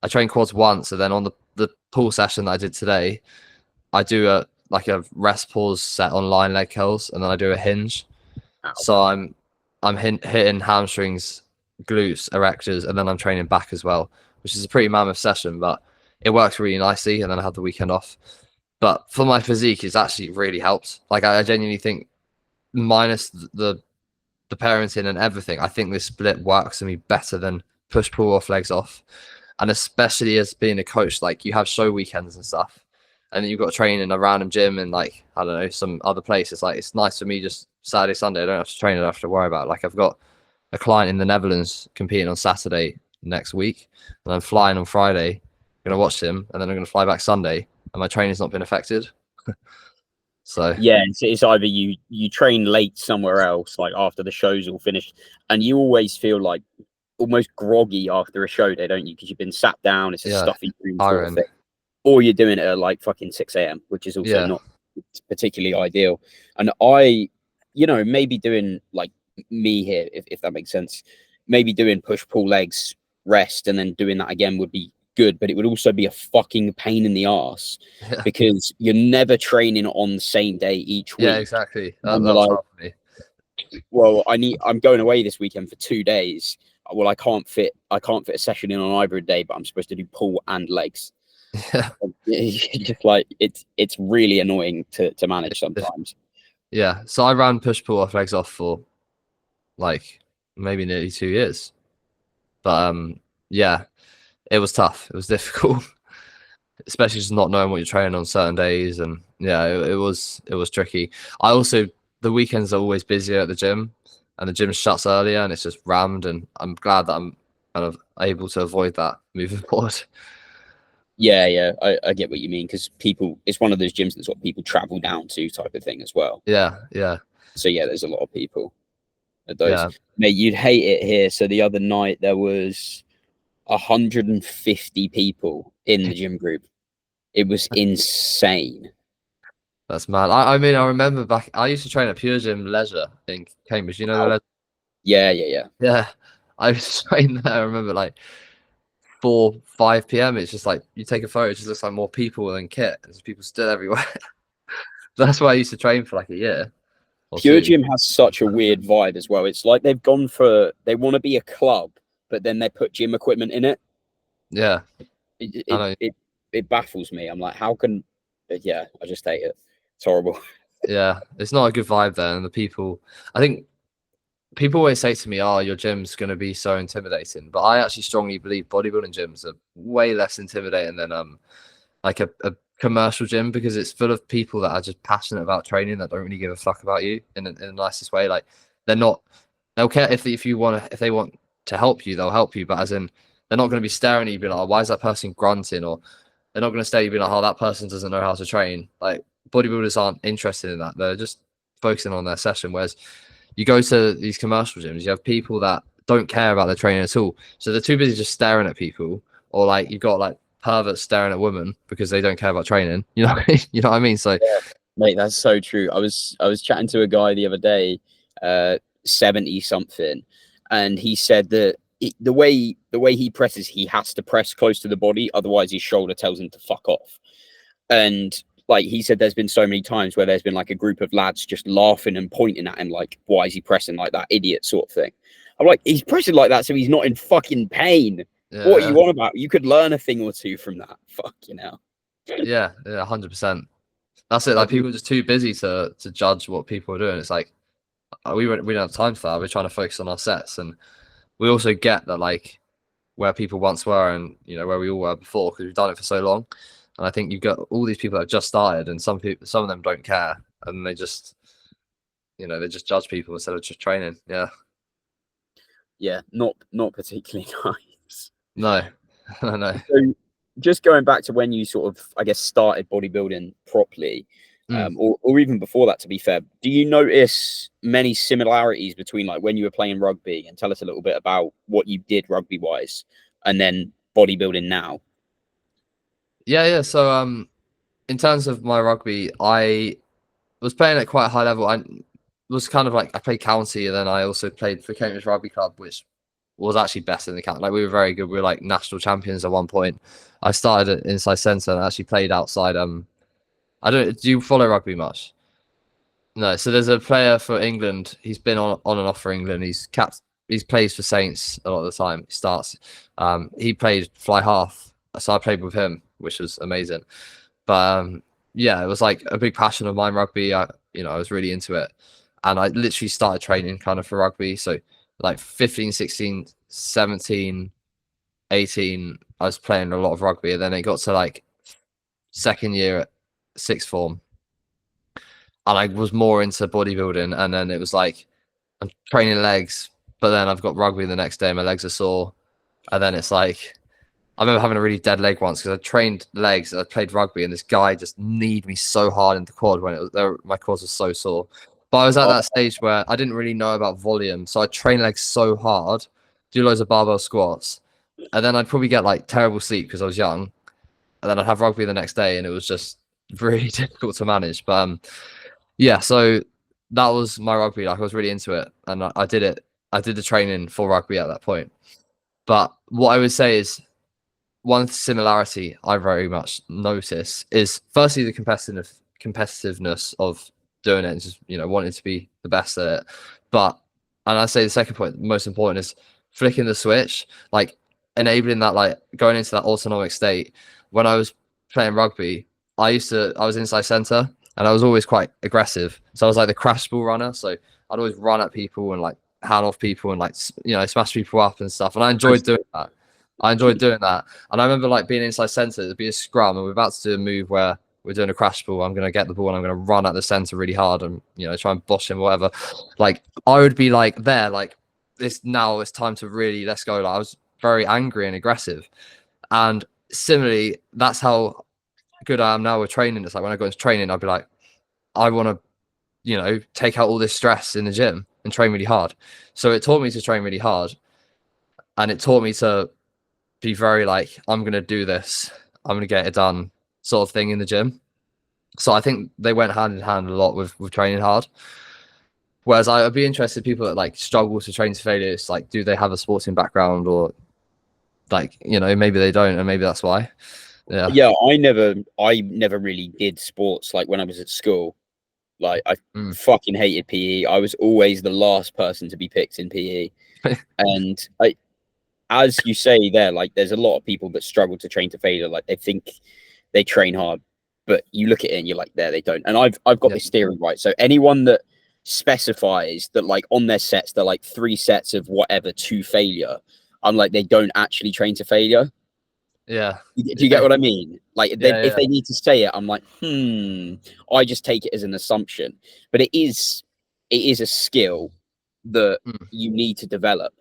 I train quads once, and then on the pull session that I did today, I do a rest pause set on line leg curls, and then I do a hinge. Ow. So I'm hitting hamstrings, glutes, erectors, and then I'm training back as well, which is a pretty mammoth session, but it works really nicely. And then I have the weekend off. But for my physique, it's actually really helped. Like, I genuinely think, minus the parenting and everything, I think this split works for me better than push pull off legs off. And especially as being a coach, like, you have show weekends and stuff, and then you've got to train in a random gym in, like, I don't know, some other place. It's like, it's nice for me just Saturday, Sunday. I don't have to train. I don't have to worry about it. Like, I've got a client in the Netherlands competing on Saturday next week, and I'm flying on Friday. I'm gonna watch him, and then I'm gonna fly back Sunday, and my training's not been affected. So Yeah, it's either you train late somewhere else, like after the show's all finished, and you always feel like almost groggy after a show day, don't you? Because you've been sat down, it's a yeah, stuffy room sort of iron. thing. Or you're doing it at like fucking 6 a.m., which is also Yeah, not particularly ideal. And I, maybe doing like me here, if that makes sense, maybe doing push pull legs, rest, and then doing that again would be good, but it would also be a fucking pain in the ass yeah, because you're never training on the same day each yeah, week. exactly. And you're That's like, hard for me. well, I'm going away this weekend for 2 days. Well, I can't fit a session in on either day, but I'm supposed to do pull and legs. Yeah, Just like it's really annoying to manage sometimes. yeah. So I ran push pull off legs off for like maybe nearly 2 years, but yeah, it was tough. It was difficult, especially just not knowing what you're training on certain days, and yeah, it was tricky. I also, the weekends are always busier at the gym, and the gym shuts earlier, and it's just rammed. And I'm glad that I'm kind of able to avoid that moving forward. Yeah, I get what you mean, because it's one of those gyms that's what people travel down to type of thing as well. Yeah, yeah, So yeah, there's a lot of people at those. yeah. Mate, you'd hate it here. So the other night there was 150 people in the gym group. It was insane. That's mad. I mean, I remember back. I used to train at Pure Gym Leisure in Cambridge. You know the Wow. Leisure? Yeah. Yeah, I was trained there. I remember, like, 4-5 p.m. It's just like you take a photo, it just looks like more people than kit. There's people stood everywhere. That's why I used to train for like a year or Pure two. Gym has such a weird vibe as well. It's like they want to be a club, but then they put gym equipment in it. Yeah, It I it know. it, it baffles me. I'm like, how can? Yeah, I just hate it. It's horrible. Yeah, it's not a good vibe there, and the people. I think people always say to me, "Oh, your gym's going to be so intimidating," but I actually strongly believe bodybuilding gyms are way less intimidating than like a commercial gym because it's full of people that are just passionate about training that don't really give a fuck about you in the nicest way. Like they'll care if they want to help you, they'll help you, but as in they're not going to be staring at you, be like, oh, why is that person grunting? Or they're not going to stare at you, be like, oh, that person doesn't know how to train. Like bodybuilders aren't interested in that. They're just focusing on their session. Whereas you go to these commercial gyms, you have people that don't care about their training at all. So they're too busy just staring at people, or like you've got like perverts staring at women because they don't care about training. You know, you know what I mean? So, Yeah, mate, that's so true. I was chatting to a guy the other day, 70 something, and he said that the way he presses, he has to press close to the body, otherwise his shoulder tells him to fuck off. And like he said, there's been so many times where there's been like a group of lads just laughing and pointing at him, like, why is he pressing like that, idiot sort of thing. I'm like, he's pressing like that so he's not in fucking pain. yeah, What are you on about? You could learn a thing or two from that. Fucking hell. yeah, 100%. That's it. Like people are just too busy to judge what people are doing. It's like we don't have time for that. We're trying to focus on our sets, and we also get that like where people once were, and you know where we all were before, because we've done it for so long. And I think you've got all these people that have just started, and some of them don't care, and they just they just judge people instead of just training. Yeah, not particularly nice. No, no. So just going back to when you sort of, I guess, started bodybuilding properly, or even before that, to be fair, do you notice many similarities between like when you were playing rugby, and tell us a little bit about what you did rugby wise, and then bodybuilding now? Yeah. So in terms of my rugby, I was playing at quite a high level. I was kind of like I played county, and then I also played for Cambridge Rugby Club, which was actually best in the county. Like we were very good. We were like national champions at one point. I started at inside centre and actually played outside. I don't. Do you follow rugby much? No. So there's a player for England. He's been on and off for England. He plays for Saints a lot of the time. He starts. He played fly half, so I played with him, which was amazing. But yeah, it was like a big passion of mine, rugby. I was really into it, and I literally started training kind of for rugby. So like 15, 16, 17, 18, I was playing a lot of rugby, and then it got to like second year at sixth form, and I was more into bodybuilding, and then it was like I'm training legs, but then I've got rugby the next day, my legs are sore, and then it's like I remember having a really dead leg once because I trained legs, I played rugby, and this guy just kneed me so hard in the quad when my quads were so sore. But I was at that stage where I didn't really know about volume, so I trained legs so hard, do loads of barbell squats, and then I'd probably get like terrible sleep because I was young, and then I'd have rugby the next day, and it was just really difficult to manage. But yeah, so that was my rugby. Like I was really into it, and I did it. I did the training for rugby at that point. But what I would say is one similarity I very much notice is firstly the competitiveness of doing it and just wanting to be the best at it. And I'd say the second point, most important, is flicking the switch, like enabling that, like going into that autonomic state. When I was playing rugby, I was inside centre, and I was always quite aggressive. So I was like the crash ball runner. So I'd always run at people and like hand off people and like smash people up and stuff. And I enjoyed doing that. And I remember like being inside centre, there'd be a scrum, and we're about to do a move where we're doing a crash ball. I'm going to get the ball and I'm going to run at the centre really hard and try and bosh him or whatever. Like I would be like there, like this, now it's time to really, let's go. Like I was very angry and aggressive. And similarly, that's how good I am now with training. It's like when I go into training, I'd be like, I want to, take out all this stress in the gym and train really hard. So it taught me to train really hard, and it taught me to be very like, I'm going to do this, I'm going to get it done sort of thing in the gym. So I think they went hand in hand a lot with training hard. Whereas I'd be interested in people that like struggle to train to failure. It's like, do they have a sporting background, or like, maybe they don't, and maybe that's why. Yeah, I never really did sports. Like when I was at school, like I fucking hated PE. I was always the last person to be picked in PE. And as you say there, like there's a lot of people that struggle to train to failure. Like they think they train hard, but you look at it and you're like, there, they don't. And I've got this theory, right? So anyone that specifies that like on their sets, they're like 3 sets of whatever to failure, I'm like, they don't actually train to failure. Yeah. Do you get what I mean? Like, Yeah. if Yeah. they need to say it, I'm like, I just take it as an assumption. But it is a skill that Mm, you need to develop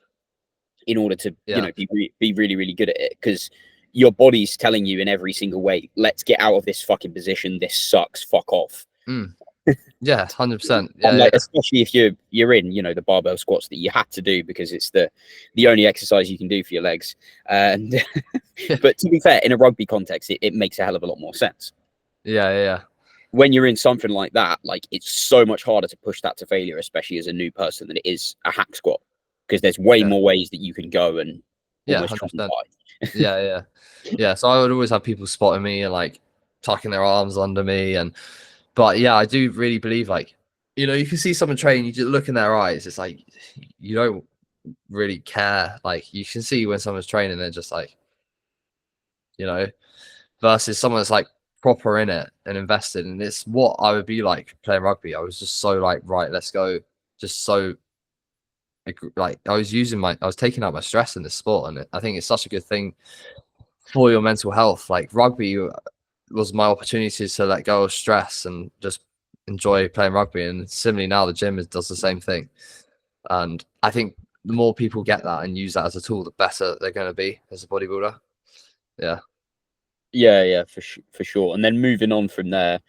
in order to, yeah. be really, really good at it. Because your body's telling you in every single way, let's get out of this fucking position. This sucks. Fuck off. Mm, yeah. 100%. And Yeah. like, Yeah. especially if you're in, the barbell squats that you had to do because it's the only exercise you can do for your legs. And but to be fair, in a rugby context, it makes a hell of a lot more sense. Yeah. Yeah. When you're in something like that, like, it's so much harder to push that to failure, especially as a new person, than it is a hack squat, because there's way Yeah. more ways that you can go and Yeah. almost try and 100%. die. Yeah. Yeah. Yeah. So I would always have people spotting me and like tucking their arms under me, but yeah, I do really believe, like, you can see someone train, you just look in their eyes, it's like you don't really care. Like, you can see when someone's training, they're just like, versus someone that's like proper in it and invested. And it's what I would be like playing rugby. I was just so like, right, let's go. Just so like I was taking out my stress in this sport, and I think it's such a good thing for your mental health. Like, rugby was my opportunity to let go of stress and just enjoy playing rugby. And similarly now, the gym does the same thing. And I think the more people get that and use that as a tool, the better they're going to be as a bodybuilder. Yeah. Yeah, for sure. And then moving on from there,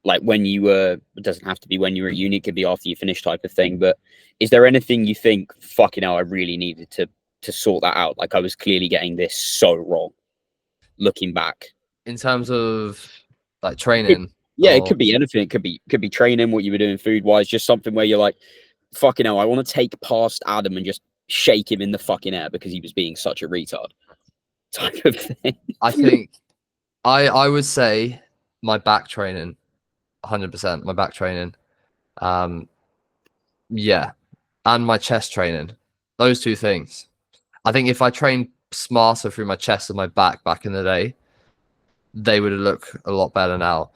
like, when you were, it doesn't have to be when you were at uni, it could be after you finish, type of thing. But is there anything you think, fucking hell, I really needed to sort that out? Like, I was clearly getting this so wrong, looking back. In terms of like training, Yeah, it or could be anything. It could be training, what you were doing food wise, just something where you're like, fucking hell, I want to take past Adam and just shake him in the fucking air because he was being such a retard, type of thing. I think I would say my back training, 100%. My back training, yeah, and my chest training. Those two things. I think if I trained smarter through my chest and my back in the day, they would look a lot better now.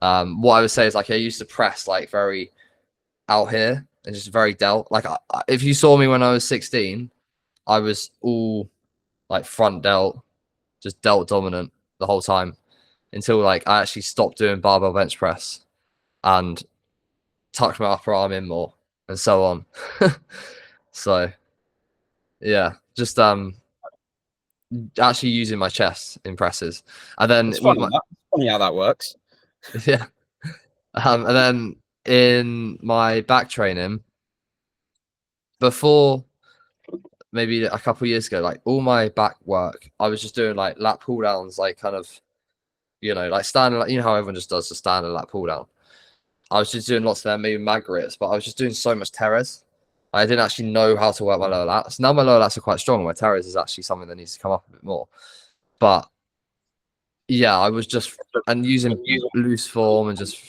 What I would say is, like, I used to press like very out here and just very delt. Like, if you saw me when I was 16, I was all like front delt, just delt dominant the whole time, until like I actually stopped doing barbell bench press and tucked my upper arm in more, and so on. So yeah, just actually using my chest in presses, and then It's with funny, my funny how that works. yeah, and then in my back training, before maybe a couple of years ago, like, all my back work, I was just doing like lat pull downs, like kind of, like standing, like, how everyone just does the standard lat pull down. I was just doing lots of them, maybe mag grits, but I was just doing so much teres. I didn't actually know how to work my lower lats. Now my lower lats are quite strong. My teres is actually something that needs to come up a bit more. But yeah, I was just using loose form and just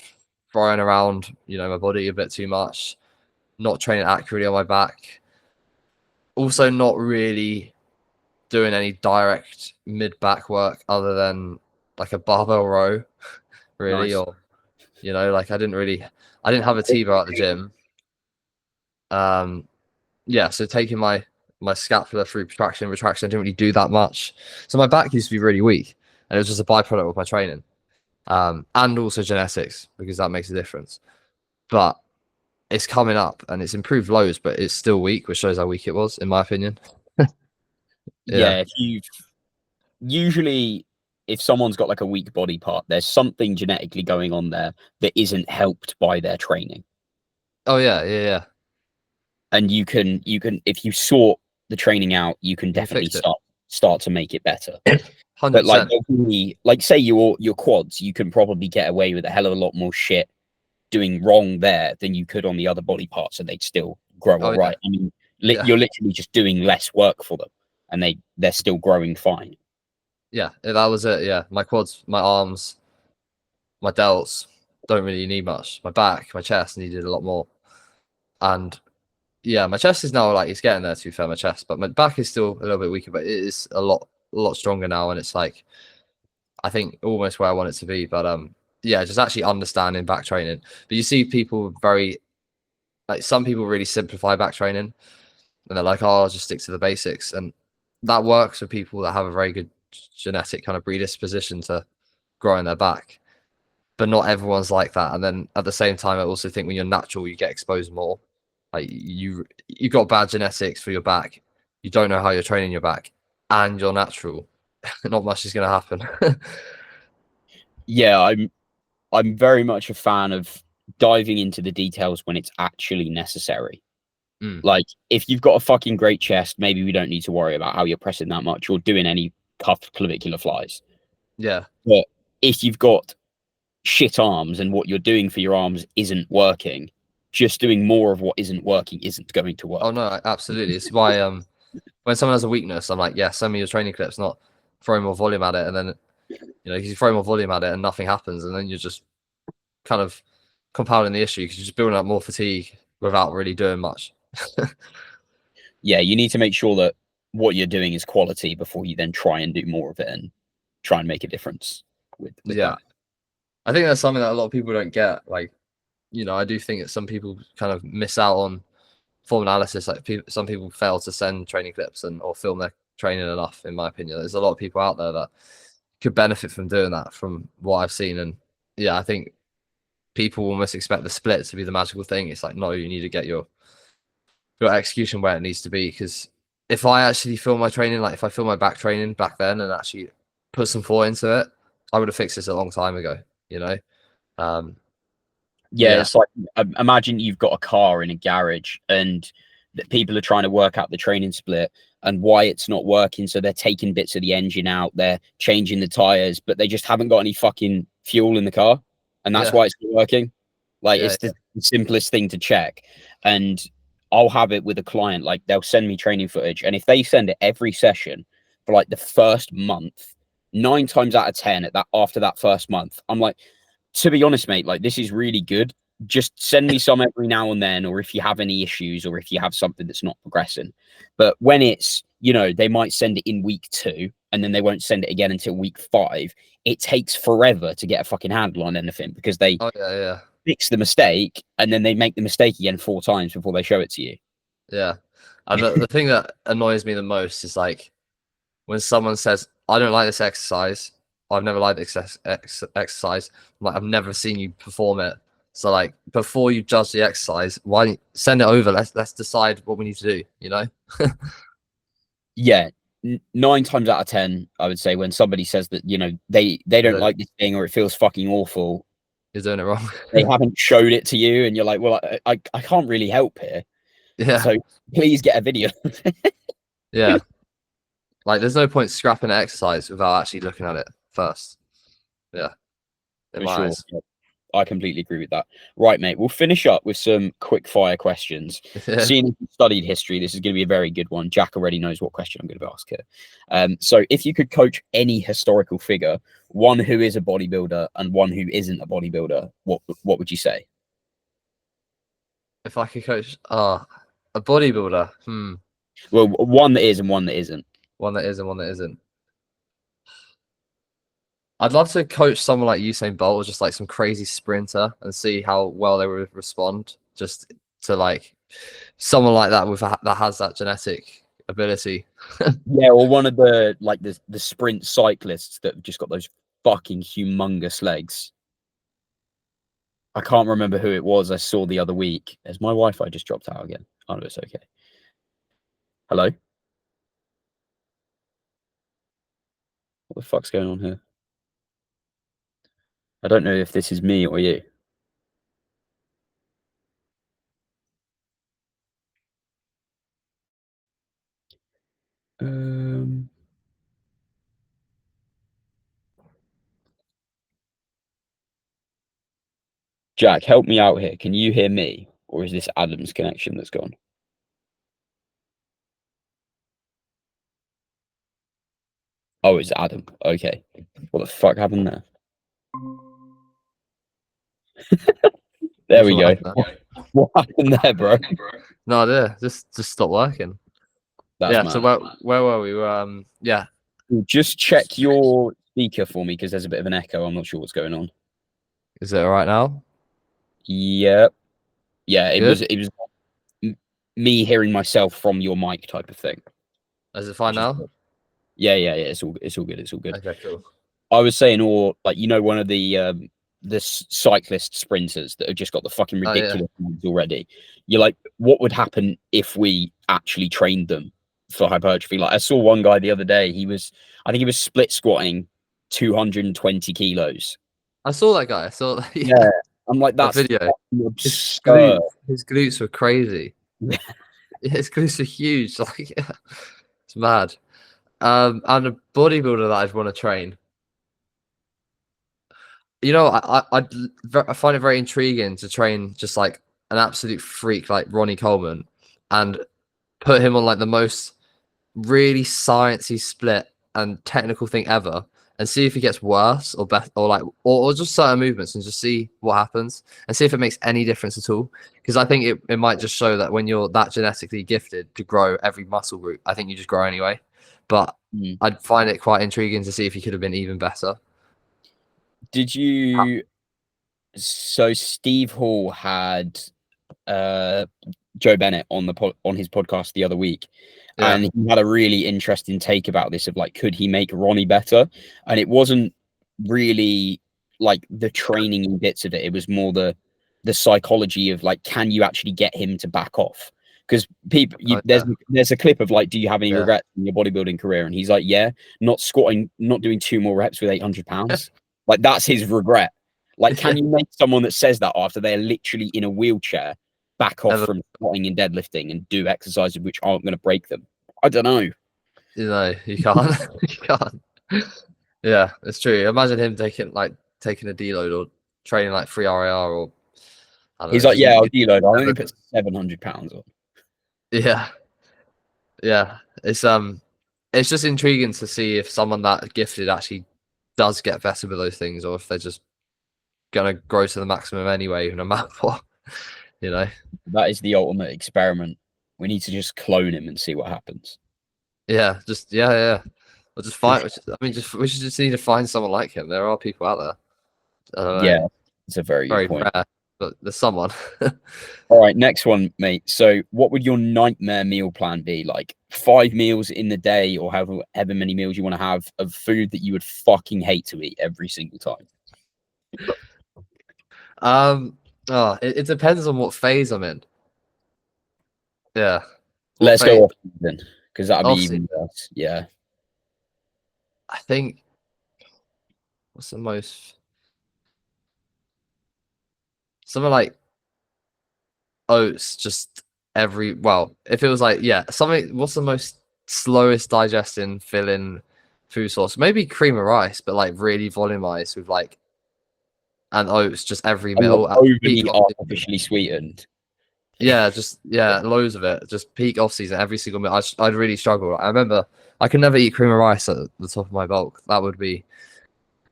throwing around, my body a bit too much, not training accurately on my back. Also, not really doing any direct mid back work other than like a barbell row, really, Nice. or like I didn't have a T-bar at the gym. Yeah, so taking my scapula through protraction and retraction, I didn't really do that much. So my back used to be really weak, and it was just a byproduct of my training, and also genetics, because that makes a difference. But it's coming up and it's improved loads, but it's still weak, which shows how weak it was, in my opinion. Yeah. Yeah, usually, if someone's got like a weak body part, there's something genetically going on there that isn't helped by their training. Oh yeah, yeah, yeah. And you can if you sort the training out, you can You can definitely fix it. start to make it better. But like, 100%. like, say your quads, you can probably get away with a hell of a lot more shit doing wrong there than you could on the other body parts, and they'd still grow Oh all yeah, right. I mean, yeah, you're literally just doing less work for them, and they're still growing fine. yeah. That was it. Yeah, my quads, my arms, my delts don't really need much. My back, my chest needed a lot more, and yeah, my chest is now, like, it's getting there, to be fair, my chest, but my back is still a little bit weaker, but it is a lot stronger now, and it's like, I think, almost where I want it to be. But yeah, just actually understanding back training. But you see people some people really simplify back training, and they're like, oh, I'll just stick to the basics, and that works for people that have a very good genetic kind of predisposition to growing their back. But not everyone's like that. And then at the same time, I also think when you're natural, you get exposed more. Like you've got bad genetics for your back. You don't know how you're training your back, and you're natural. Not much is going to happen. Yeah, I'm very much a fan of diving into the details when it's actually necessary. Like, if you've got a fucking great chest, maybe we don't need to worry about how you're pressing that much or doing any cuffed clavicular flies. Yeah. But if you've got shit arms and what you're doing for your arms isn't working, just doing more of what isn't working isn't going to work. Oh no, absolutely. It's why when someone has a weakness, I'm like, yeah, send me your training clips, not throw more volume at it. And then, you throw more volume at it and nothing happens, and then you're just kind of compounding the issue because you're just building up more fatigue without really doing much. Yeah, you need to make sure that what you're doing is quality before you then try and do more of it and try and make a difference with that. I think that's something that a lot of people don't get. Like, I do think that some people kind of miss out on form analysis. Like some people fail to send training clips or film their training enough, in my opinion. There's a lot of people out there that could benefit from doing that from what I've seen. And yeah, I think people almost expect the split to be the magical thing. It's like, no, you need to get your execution where it needs to be. Because if I actually film my training, like if I film my back training back then and actually put some thought into it, I would have fixed this a long time ago, Yeah, it's like, imagine you've got a car in a garage and people are trying to work out the training split and why it's not working. So they're taking bits of the engine out, they're changing the tires, but they just haven't got any fucking fuel in the car. And that's why it's not working. Like, it's the simplest thing to check. And I'll have it with a client, like they'll send me training footage. And if they send it every session for like the first month, 9 times out of 10 after that first month, I'm like, to be honest, mate, like this is really good. Just send me some every now and then, or if you have any issues or if you have something that's not progressing. But when it's, they might send it in week 2 and then they won't send it again until week 5. It takes forever to get a fucking handle on anything because they fix the mistake and then they make the mistake again 4 times before they show it to you. Yeah. And the thing that annoys me the most is like when someone says, I don't like this exercise. I've never liked this exercise. Like, I've never seen you perform it. So like, before you judge the exercise, why don't you send it over? Let's decide what we need to do, Yeah. 9 times out of 10, I would say, when somebody says that, they don't like this thing or it feels fucking awful, you're doing it wrong. they haven't showed it to you and you're like, well, I can't really help here. Yeah. So please get a video. Yeah. Like, there's no point scrapping an exercise without actually looking at it first. Yeah. For sure. I completely agree with that. Right, mate. We'll finish up with some quick fire questions. Seeing if you studied history, this is going to be a very good one. Jack already knows what question I'm going to ask here. So if you could coach any historical figure, one who is a bodybuilder and one who isn't a bodybuilder, what would you say? If I could coach a bodybuilder, Well, one that is and one that isn't. One that is and one that isn't. I'd love to coach someone like Usain Bolt or just like some crazy sprinter and see how well they would respond. Just to like someone like that that has that genetic ability. Yeah, or one of the like the sprint cyclists that have just got those fucking humongous legs. I can't remember who it was I saw the other week. Has my Wi-Fi just dropped out again? Oh, no, it's okay. Hello? What the fuck's going on here? I don't know if this is me or you. Jack, help me out here. Can you hear me? Or is this Adam's connection that's gone? Oh, it's Adam. Okay. What the fuck happened there? There we go. What happened there, bro? No idea. Just stopped working. That's yeah. mad. So where were we? Yeah. Just check your speaker for me because there's a bit of an echo. I'm not sure what's going on. Is it all right now? Yep. Yeah. It Good? was me hearing myself from your mic type of thing. Is it fine now? Yeah. It's all good. It's all good. Okay, cool. I was saying, or like, one of the cyclist sprinters that have just got the fucking Oh yeah. ridiculous ones already. You're like, what would happen if we actually trained them for hypertrophy? Like, I saw one guy the other day. I think he was split squatting 220 kilos. I saw that guy. I saw Yeah, I'm like, that that's video. His absurd. glutes were crazy. Yeah, his glutes are huge. Like, it's mad. And a bodybuilder that I'd want to train. I find it very intriguing to train just like an absolute freak like Ronnie Coleman, and put him on like the most really sciencey split and technical thing ever, and see if he gets worse or better, or just certain movements, and just see what happens and see if it makes any difference at all. Because I think it might just show that when you're that genetically gifted to grow every muscle group, I think you just grow anyway. But I'd find it quite intriguing to see if he could have been even better. Did you? So Steve Hall had Joe Bennett on his podcast the other week, and he had a really interesting take about this of like, could he make Ronnie better? And it wasn't really like the training bits of it. It was more the psychology of like, can you actually get him to back off? Because people, there's a clip of like, do you have any regrets in your bodybuilding career? And he's like, yeah, not squatting, not doing 2 more reps with 800 pounds. Like, that's his regret. Like, can you make someone that says that after they're literally in a wheelchair back off from squatting and deadlifting and do exercises which aren't going to break them? I don't know. You can't. You can't. Yeah, it's true. Imagine him taking a deload or training like free RAR, or I don't He's know. like, yeah, I'll deload. I'll only put 700 pounds on. Yeah. It's just intriguing to see if someone that gifted actually does get better with those things, or if they're just gonna grow to the maximum anyway, no matter what. That is the ultimate experiment. We need to just clone him and see what happens. Yeah. Or just find. We should just need to find someone like him. There are people out there. Yeah, it's a very good point. Rare, but there's someone. All right, next one, mate. So, what would your nightmare meal plan be? Like 5 meals in the day, or however many meals you want to have of food that you would fucking hate to eat every single time? It depends on what phase I'm in. Yeah. Let's go off then, because that'd be even worse. Yeah. I think what's the most, something like oats, just if it was like, what's the most slowest digesting filling food source? Maybe cream of rice, but like really volumized with like, and oats just every meal. Overly artificially sweetened. Yeah, loads of it. Just peak off season every single meal. I'd really struggle. I remember I could never eat cream of rice at the top of my bulk. That would be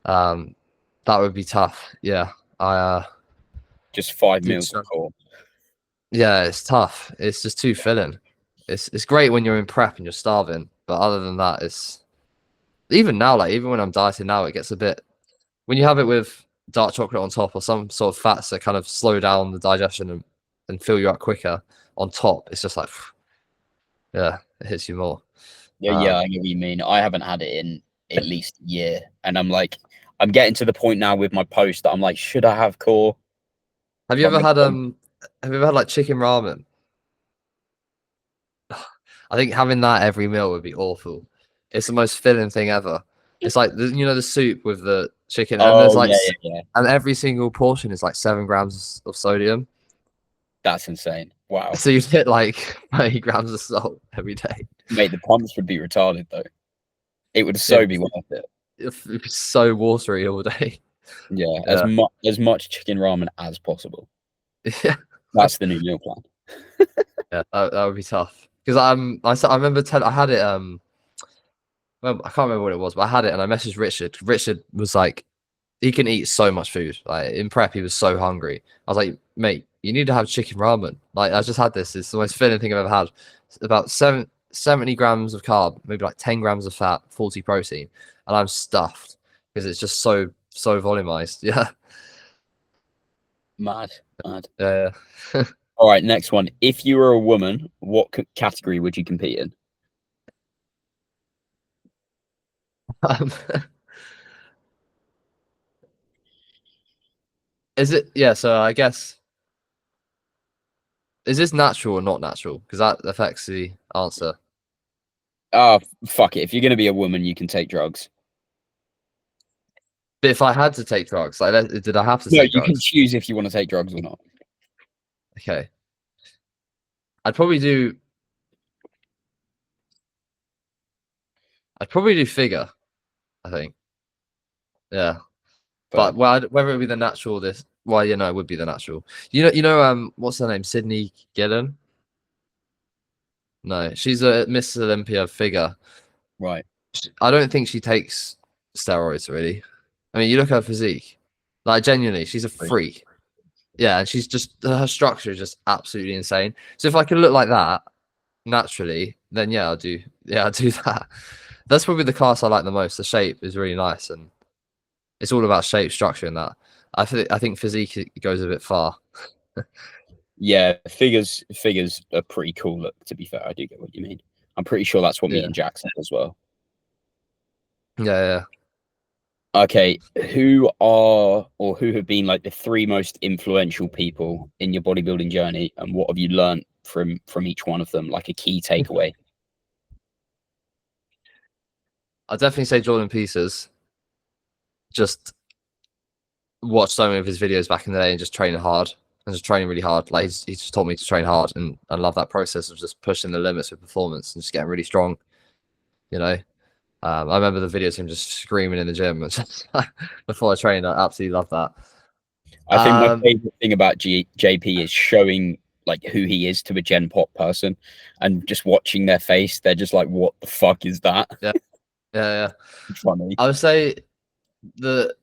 tough. Yeah. Just 5 meals of course. Yeah, it's tough. It's just too filling. It's great when you're in prep and you're starving, but other than that, it's even now, like even when I'm dieting now, it gets a bit, when you have it with dark chocolate on top or some sort of fats that kind of slow down the digestion and fill you up quicker on top, it's just like, yeah, it hits you more. Yeah, I get what you mean. I haven't had it in at least a year, and I'm getting to the point now with my post that I'm like, should I have core? Have you ever had like chicken ramen? I think having that every meal would be awful. It's the most filling thing ever. It's like the soup with the chicken, and there's like, and every single portion is like 7 grams of sodium. That's insane. Wow. So you'd hit like 30 grams of salt every day. Mate, the pumps would be retarded though. It would be worth it. It'd be so watery all day. Yeah, as much chicken ramen as possible. Yeah, that's the new meal plan. Yeah, that would be tough. Because I remember I had it. Well, I can't remember what it was, but I had it and I messaged Richard. Richard was like, he can eat so much food. Like in prep, he was so hungry. I was like, mate, you need to have chicken ramen. Like I just had this. It's the most filling thing I've ever had. It's about 70 grams of carb, maybe like 10 grams of fat, 40 protein, and I'm stuffed because it's just so volumized. Yeah. Mad. Yeah. All right, next one. If you were a woman, what category would you compete in? Um, is it? Yeah. So I guess, is this natural or not natural? Because that affects the answer. Ah, fuck it. If you're gonna be a woman, you can take drugs. But if I had to take drugs, like, did I have to No, take you can drugs? choose if you want to take drugs or not. Okay. I'd probably do. I'd probably do figure. I think. Yeah. But whether it would be the natural, well, you know, it would be the natural. What's her name? Sydney Gillen? No, she's a Miss Olympia figure. Right. I don't think she takes steroids really. I mean, you look at her physique, like genuinely, she's a freak. Yeah, and she's just, her structure is just absolutely insane. So if I could look like that naturally, then yeah, I'll do that. That's probably the class I like the most. The shape is really nice, and it's all about shape, structure, and that. I think physique goes a bit far. Yeah, figures are pretty cool. Look, to be fair, I do get what you mean. I'm pretty sure that's what me Yeah. and Jack said as well. Yeah. Okay, who have been like the three most influential people in your bodybuilding journey, and what have you learned from each one of them? Like a key takeaway. I'd definitely say Jordan Pieces. Just watched so many of his videos back in the day and just training hard and just training really hard. Like he's just taught me to train hard, and I love that process of just pushing the limits of performance and just getting really strong. You know, I remember the videos of him just screaming in the gym before I trained. I absolutely love that. I think my favorite thing about JP is showing like who he is to a Gen Pop person, and just watching their face. They're just like, "What the fuck is that?" Yeah. Funny. I would say the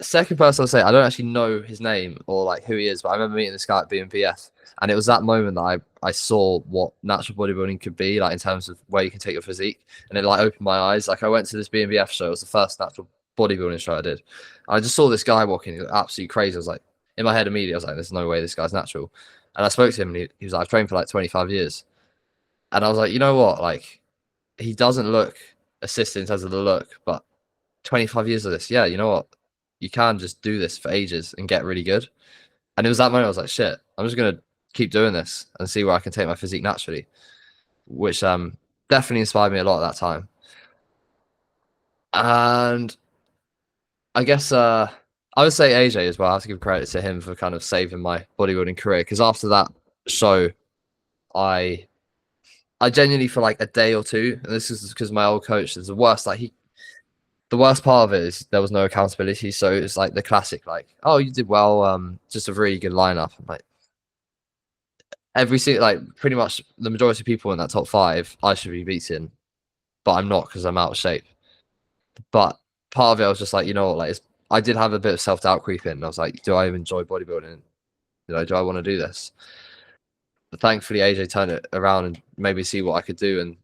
second person I'll say, I don't actually know his name or like who he is, but I remember meeting this guy at BMPS, and it was that moment that I saw what natural bodybuilding could be like in terms of where you can take your physique, and it like opened my eyes. Like I went to this BMBF show, it was the first natural bodybuilding show I did. I just saw this guy walking, he was absolutely crazy. I was like, in my head immediately, I was like, there's no way this guy's natural. And I spoke to him, and he was like, I've trained for like 25 years. And I was like, you know what? Like, he doesn't look assisted in terms of the look, but 25 years of this, yeah, you know what? You can just do this for ages and get really good. And it was that moment I was like, shit, I'm just gonna keep doing this and see where I can take my physique naturally, which definitely inspired me a lot at that time. And I guess I would say AJ as well. I have to give credit to him for kind of saving my bodybuilding career, because after that show, I genuinely for like a day or two, and this is because my old coach is the worst. Like the worst part of it is there was no accountability. So it's like the classic, like, oh, you did well, just a really good lineup. I'm like, pretty much the majority of people in that top 5, I should be beating, but I'm not because I'm out of shape. But part of it, I was just like, you know what, like I did have a bit of self-doubt creeping. And I was like, do I even enjoy bodybuilding? Do I want to do this? But thankfully, AJ turned it around and made me see what I could do. And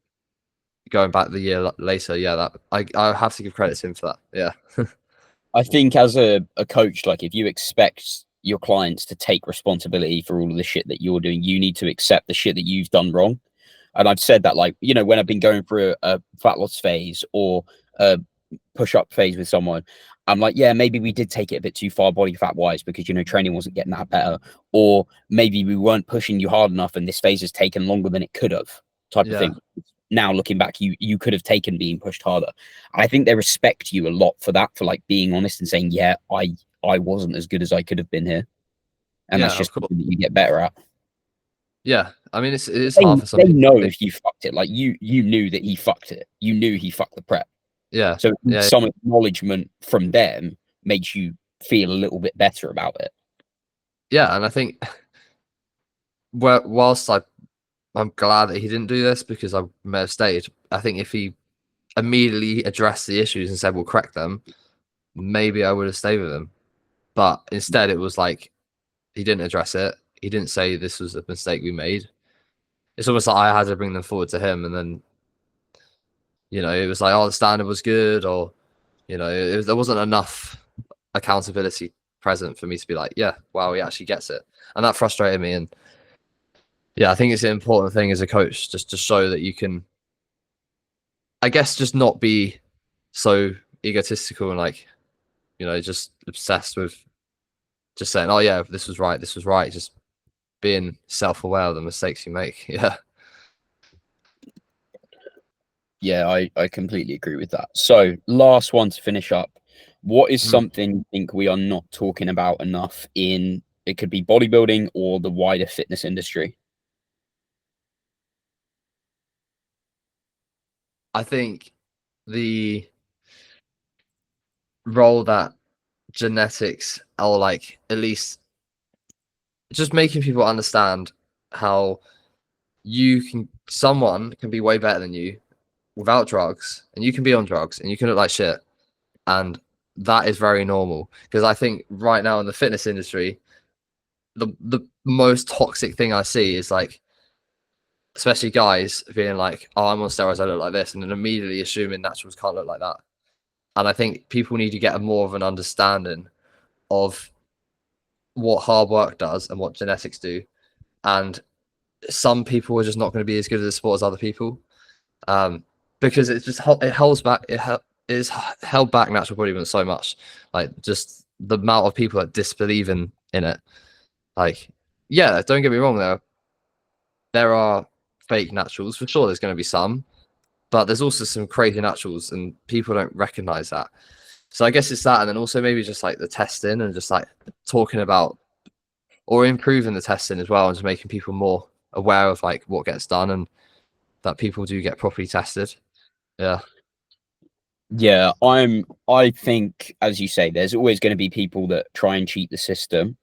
going back the year later, yeah, that I have to give credit to him for that. Yeah. I think as a coach, like if you expect your clients to take responsibility for all of the shit that you're doing, you need to accept the shit that you've done wrong. And I've said that, like, you know, when I've been going through a fat loss phase or a push-up phase with someone, I'm like, yeah, maybe we did take it a bit too far body fat wise because, you know, training wasn't getting that better, or maybe we weren't pushing you hard enough and this phase has taken longer than it could have, type of thing. Now looking back, you could have taken being pushed harder. I think they respect you a lot for that, for like being honest and saying, yeah, I wasn't as good as I could have been here, and that's just something that you get better at. Yeah, I mean, it's hard for some they people. know if you fucked it. Like you knew that he fucked it. You knew he fucked the prep. Yeah. So some acknowledgement from them makes you feel a little bit better about it. Yeah, and I think whilst I'm glad that he didn't do this, because I may have stayed. I think if he immediately addressed the issues and said we'll correct them, maybe I would have stayed with him. But instead, it was like he didn't address it. He didn't say this was a mistake we made. It's almost like I had to bring them forward to him, and then it was like, oh, the standard was good, or there wasn't enough accountability present for me to be like, yeah, wow, he actually gets it, and that frustrated me. And yeah, I think it's an important thing as a coach just to show that you can, I guess, just not be so egotistical and like, just obsessed with just saying, oh yeah, this was right, just being self-aware of the mistakes you make. Yeah, I completely agree with that. So, last one to finish up. What is Mhm. something you think we are not talking about enough in, it could be bodybuilding or the wider fitness industry? I think the role that genetics, or like at least just making people understand how someone can be way better than you without drugs, and you can be on drugs and you can look like shit, and that is very normal. Because I think right now in the fitness industry, the most toxic thing I see is like, especially guys being like, oh, I'm on steroids, I look like this, and then immediately assuming naturals can't look like that. And I think people need to get more of an understanding of what hard work does and what genetics do. And some people are just not going to be as good at the sport as other people, because it just it holds back. It is held back natural bodybuilding so much. Like just the amount of people that disbelieve in it. Like, yeah, don't get me wrong. There are fake naturals for sure. There's going to be some, but there's also some crazy naturals, and people don't recognize that. So I guess it's that, and then also maybe just like the testing and just like talking about or improving the testing as well, and just making people more aware of like what gets done and that people do get properly tested. Yeah. Yeah, I think, as you say, there's always going to be people that try and cheat the system.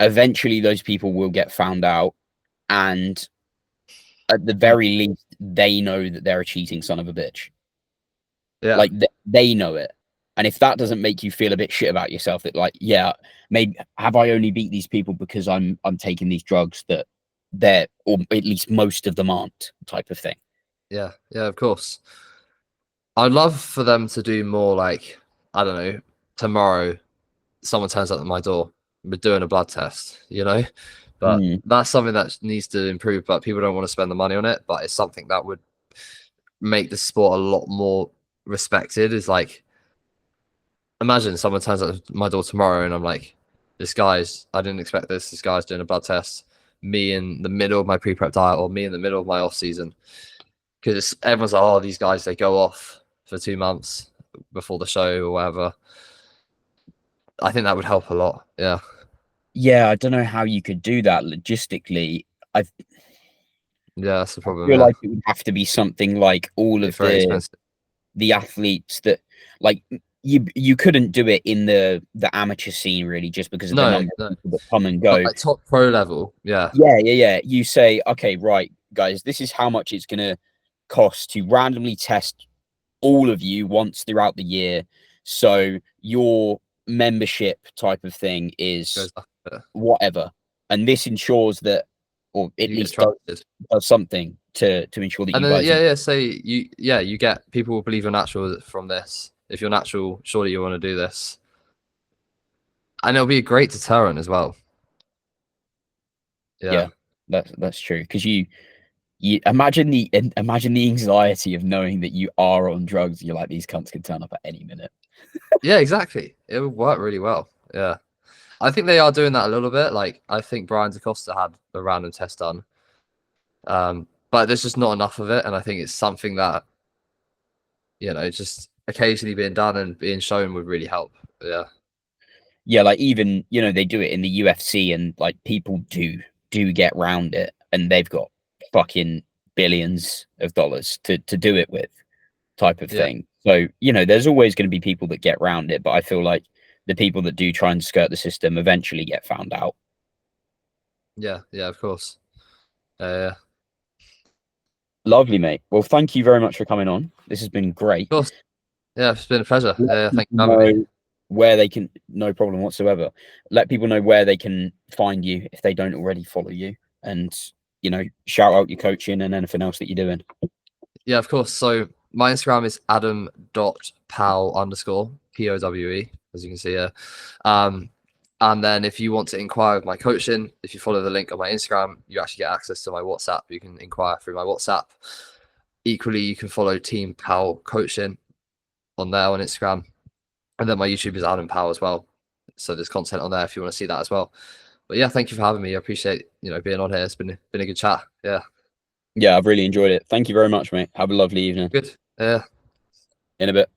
Eventually those people will get found out, and at the Mm. very least they know that they're a cheating son of a bitch. Yeah. Like they know it. And if that doesn't make you feel a bit shit about yourself, that like, yeah, maybe have I only beat these people because I'm taking these drugs that they're, or at least most of them aren't, type of thing. Yeah. Yeah. Of course. I'd love for them to do more like, I don't know, tomorrow someone turns up at my door, we're doing a blood test, But Mm. that's something that needs to improve, but people don't want to spend the money on it. But it's something that would make the sport a lot more respected. Is like, imagine someone turns up at my door tomorrow and I'm like, I didn't expect this. This guy's doing a blood test. Me in the middle of my pre-prep diet, or me in the middle of my off season. Because everyone's like, oh, these guys, they go off for 2 months before the show or whatever. I think that would help a lot. Yeah. Yeah, I don't know how you could do that logistically. I Yeah, that's the problem. feel Yeah. like it would have to be something like all It's of very expensive. the athletes that, like, you couldn't do it in the amateur scene really, just because of the No, number no. of people that come and But go. like top pro level. Yeah. Yeah. You say, okay, right, guys, this is how much it's gonna cost to randomly test all of you once throughout the year. So your membership type of thing is Goes up a bit. whatever, and this ensures that, or at You get least trusted. does something to ensure that And you then guys. yeah, say you get people will believe you're natural from this. If you're natural, surely you want to do this. And it'll be a great deterrent as well. Yeah. Yeah, that's true, because you imagine the anxiety of knowing that you are on drugs. You're like, these cunts can turn up at any minute. Yeah, exactly. It would work really well. Yeah. I think they are doing that a little bit. Like I think Brian DaCosta had a random test done. But there's just not enough of it. And I think it's something that, just occasionally being done and being shown would really help. Yeah. Yeah, like even, they do it in the UFC, and like people do get round it, and they've got fucking billions of dollars to do it with, type of Yeah. thing. So, there's always going to be people that get round it, but I feel like the people that do try and skirt the system eventually get found out. Yeah. Yeah, of course. Yeah. Lovely, mate. Well, thank you very much for coming on. This has been great. Of course. Yeah, it's been a pleasure. Let Yeah, thank you people for having me. know where they can, no problem whatsoever. Let people know where they can find you if they don't already follow you, and shout out your coaching and anything else that you're doing. Yeah, of course. So my Instagram is Adam.Powe _POWE, as you can see here. And then if you want to inquire with my coaching, if you follow the link on my Instagram, you actually get access to my WhatsApp. You can inquire through my WhatsApp. Equally, you can follow Team Powe Coaching on there on Instagram, and then my YouTube is Adam.Powe as well. So there's content on there if you want to see that as well. But yeah, thank you for having me. I appreciate being on here. It's been a good chat. Yeah, I've really enjoyed it. Thank you very much, mate. Have a lovely evening. Good. Yeah. In a bit.